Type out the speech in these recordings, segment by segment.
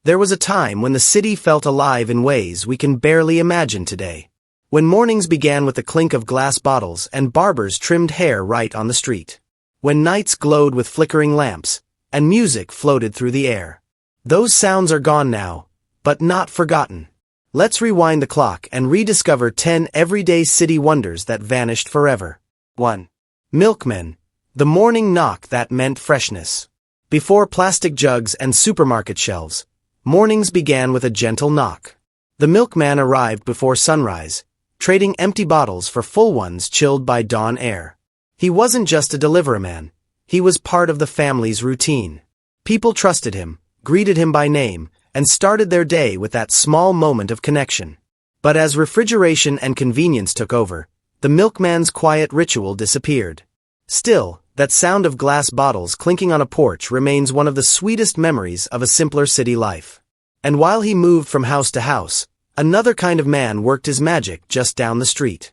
There was a time when the city felt alive in ways we can barely imagine today. When mornings began with the clink of glass bottles and barbers trimmed hair right on the street. When nights glowed with flickering lamps, and music floated through the air. Those sounds are gone now, but not forgotten. Let's rewind the clock and rediscover 10 everyday city wonders that vanished forever. 1. Milkmen. The morning knock that meant freshness. Before plastic jugs and supermarket shelves, mornings began with a gentle knock. The milkman arrived before sunrise, trading empty bottles for full ones chilled by dawn air. He wasn't just a deliveryman, he was part of the family's routine. People trusted him, greeted him by name, and started their day with that small moment of connection. But as refrigeration and convenience took over, the milkman's quiet ritual disappeared. Still, that sound of glass bottles clinking on a porch remains one of the sweetest memories of a simpler city life. And while he moved from house to house, another kind of man worked his magic just down the street.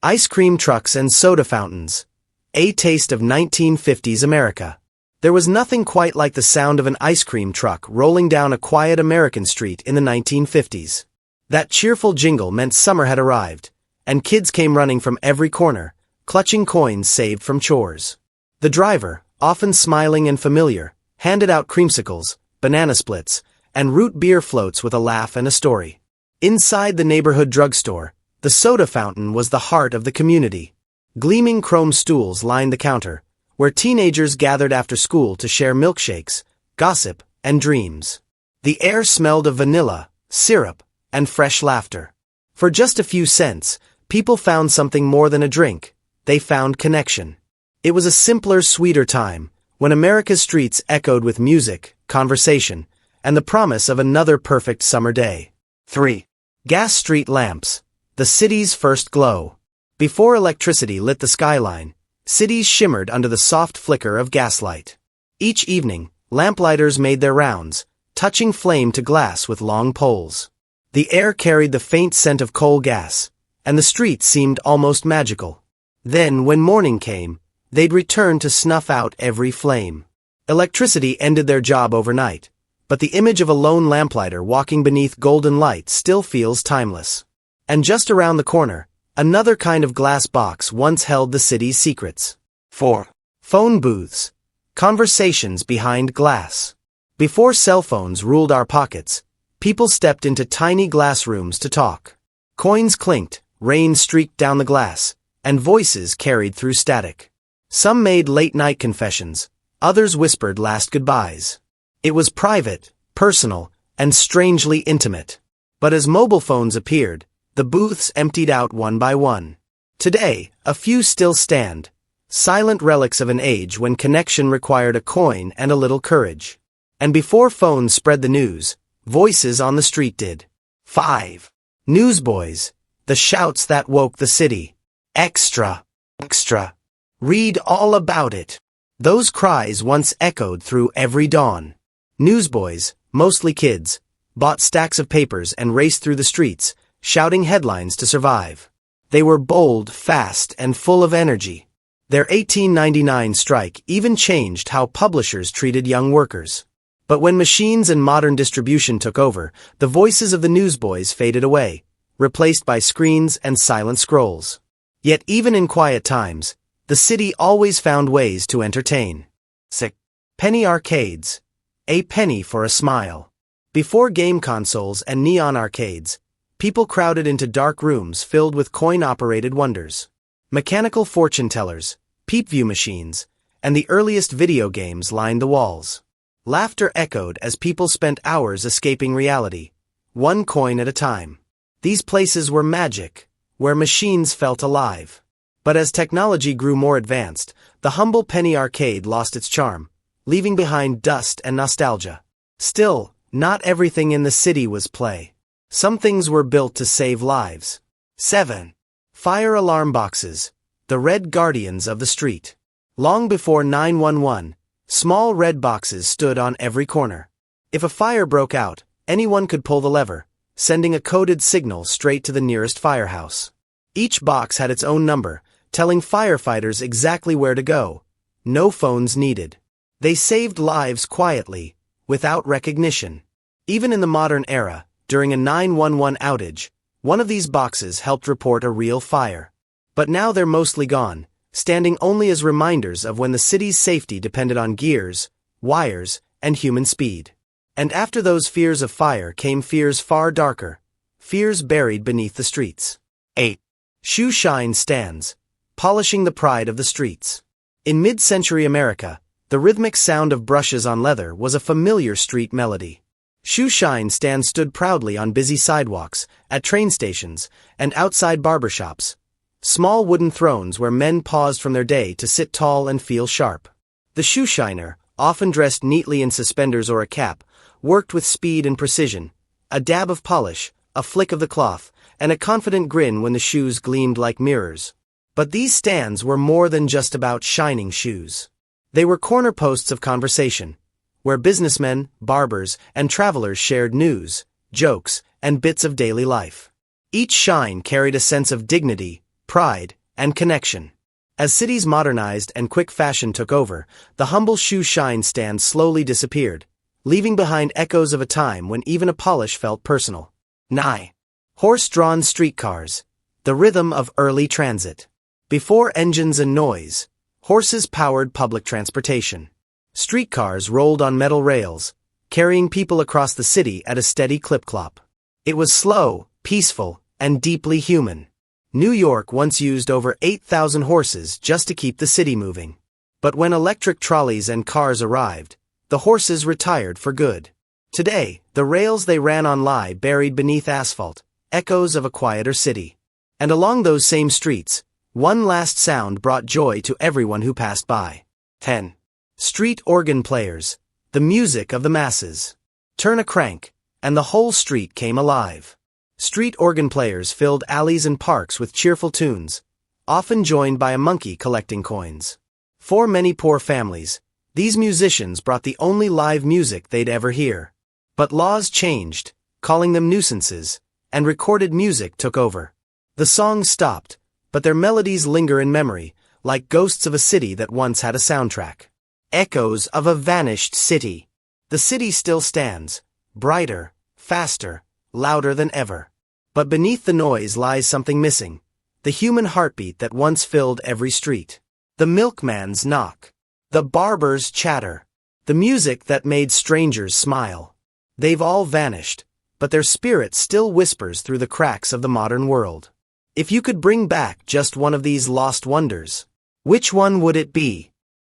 Ice cream trucks and soda fountains. A taste of 1950s America. There was nothing quite like the sound of an ice cream truck rolling down a quiet American street in the 1950s. That cheerful jingle meant summer had arrived, and kids came running from every corner, clutching coins saved from chores. The driver, often smiling and familiar, handed out creamsicles, banana splits, and root beer floats with a laugh and a story. Inside the neighborhood drugstore, the soda fountain was the heart of the community. Gleaming chrome stools lined the counter, where teenagers gathered after school to share milkshakes, gossip, and dreams. The air smelled of vanilla, syrup, and fresh laughter. For just a few cents, people found something more than a drink. They found connection. It was a simpler, sweeter time, when America's streets echoed with music, conversation, and the promise of another perfect summer day. 3. Gas street lamps. The city's first glow. Before electricity lit the skyline, cities shimmered under the soft flicker of gaslight. Each evening, lamplighters made their rounds, touching flame to glass with long poles. The air carried the faint scent of coal gas, and the streets seemed almost magical. Then, when morning came, they'd return to snuff out every flame. Electricity ended their job overnight, but the image of a lone lamplighter walking beneath golden light still feels timeless. And just around the corner, another kind of glass box once held the city's secrets. 4. Phone booths. Conversations behind glass. Before cell phones ruled our pockets, people stepped into tiny glass rooms to talk. Coins clinked, rain streaked down the glass, and voices carried through static. Some made late-night confessions, others whispered last goodbyes. It was private, personal, and strangely intimate. But as mobile phones appeared, the booths emptied out one by one. Today, a few still stand, silent relics of an age when connection required a coin and a little courage. And before phones spread the news, voices on the street did. 5. Newsboys. The shouts that woke the city. Extra! Extra! Read all about it. Those cries once echoed through every dawn. Newsboys, mostly kids, bought stacks of papers and raced through the streets, shouting headlines to survive. They were bold, fast, and full of energy. Their 1899 strike even changed how publishers treated young workers. But when machines and modern distribution took over, the voices of the newsboys faded away, replaced by screens and silent scrolls. Yet even in quiet times, the city always found ways to entertain. 6. Penny arcades. A penny for a smile. Before game consoles and neon arcades, people crowded into dark rooms filled with coin-operated wonders. Mechanical fortune tellers, peep view machines, and the earliest video games lined the walls. Laughter echoed as people spent hours escaping reality, one coin at a time. These places were magic, where machines felt alive. But as technology grew more advanced, the humble penny arcade lost its charm, leaving behind dust and nostalgia. Still, not everything in the city was play. Some things were built to save lives. 7. Fire alarm boxes. The red guardians of the street. Long before 911, small red boxes stood on every corner. If a fire broke out, anyone could pull the lever, sending a coded signal straight to the nearest firehouse. Each box had its own number, telling firefighters exactly where to go. No phones needed. They saved lives quietly, without recognition. Even in the modern era, during a 911 outage, one of these boxes helped report a real fire. But now they're mostly gone, standing only as reminders of when the city's safety depended on gears, wires, and human speed. And after those fears of fire came fears far darker, fears buried beneath the streets. 8. Shoe shine stands, polishing the pride of the streets. In mid-century America, the rhythmic sound of brushes on leather was a familiar street melody. Shoe shine stands stood proudly on busy sidewalks, at train stations, and outside barbershops. Small wooden thrones where men paused from their day to sit tall and feel sharp. The shoe shiner, often dressed neatly in suspenders or a cap, worked with speed and precision, a dab of polish, a flick of the cloth, and a confident grin when the shoes gleamed like mirrors. But these stands were more than just about shining shoes. They were corner posts of conversation, where businessmen, barbers, and travelers shared news, jokes, and bits of daily life. Each shine carried a sense of dignity, pride, and connection. As cities modernized and quick fashion took over, the humble shoe shine stand slowly disappeared, leaving behind echoes of a time when even a polish felt personal. 9. Horse-drawn streetcars, the rhythm of early transit. Before engines and noise, horses powered public transportation. Streetcars rolled on metal rails, carrying people across the city at a steady clip-clop. It was slow, peaceful, and deeply human. New York once used over 8,000 horses just to keep the city moving. But when electric trolleys and cars arrived, the horses retired for good. Today, the rails they ran on lie buried beneath asphalt, echoes of a quieter city. And along those same streets, one last sound brought joy to everyone who passed by. 10. Street organ players, the music of the masses. Turn a crank, and the whole street came alive. Street organ players filled alleys and parks with cheerful tunes, often joined by a monkey collecting coins. For many poor families, these musicians brought the only live music they'd ever hear. But laws changed, calling them nuisances, and recorded music took over. The songs stopped, but their melodies linger in memory, like ghosts of a city that once had a soundtrack. Echoes of a vanished city. The city still stands, brighter, faster, louder than ever. But beneath the noise lies something missing, the human heartbeat that once filled every street. The milkman's knock. The barber's chatter. The music that made strangers smile. They've all vanished, but their spirit still whispers through the cracks of the modern world. If you could bring back just one of these lost wonders, which one would it be?